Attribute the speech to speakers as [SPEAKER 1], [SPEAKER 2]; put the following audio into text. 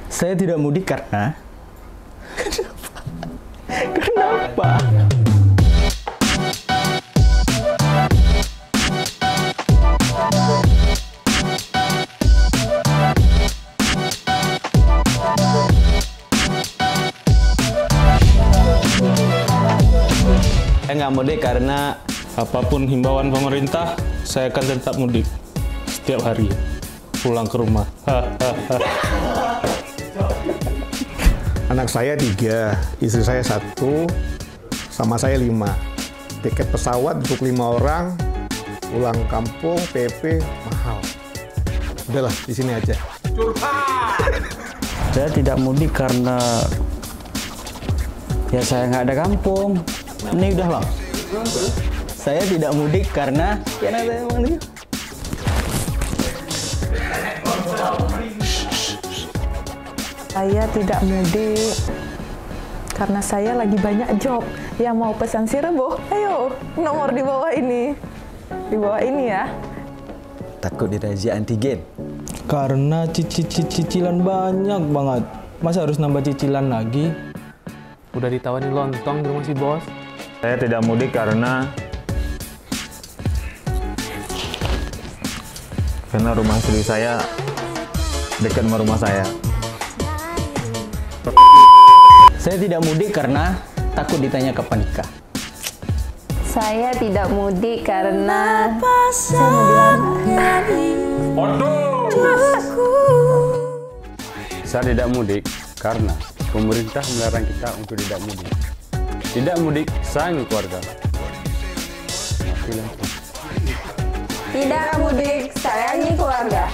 [SPEAKER 1] Saya tidak mudik karena... Kenapa?
[SPEAKER 2] Saya nggak mudik karena apapun himbauan pemerintah, saya akan tetap mudik setiap hari pulang ke rumah.
[SPEAKER 3] Anak saya 3, istri saya 1, sama saya 5. Tiket pesawat untuk 5 orang, pulang kampung, PP, mahal. Udahlah, di sini aja.
[SPEAKER 4] Saya tidak mudik karena ya saya nggak ada kampung.
[SPEAKER 1] Ini udah bang. Saya tidak mudik karena... Ya, saya emang nih.
[SPEAKER 5] Saya tidak mudik karena saya lagi banyak job. Yang mau pesan si Rebo, ayo nomor di bawah ini. Di bawah ini ya.
[SPEAKER 6] Takut dirazia antigen.
[SPEAKER 2] Karena cicilan banyak banget. Masa harus nambah cicilan lagi? Udah ditawarin lontong di rumah si bos.
[SPEAKER 7] Saya tidak mudik karena rumah istri saya dekat sama rumah saya.
[SPEAKER 1] Saya tidak mudik karena takut ditanya kapan nikah.
[SPEAKER 8] Saya tidak mudik karena saya
[SPEAKER 9] Saya tidak mudik karena pemerintah melarang kita untuk tidak mudik. Tidak mudik, sayangi keluarga.
[SPEAKER 8] tidak mudik, sayangi keluarga.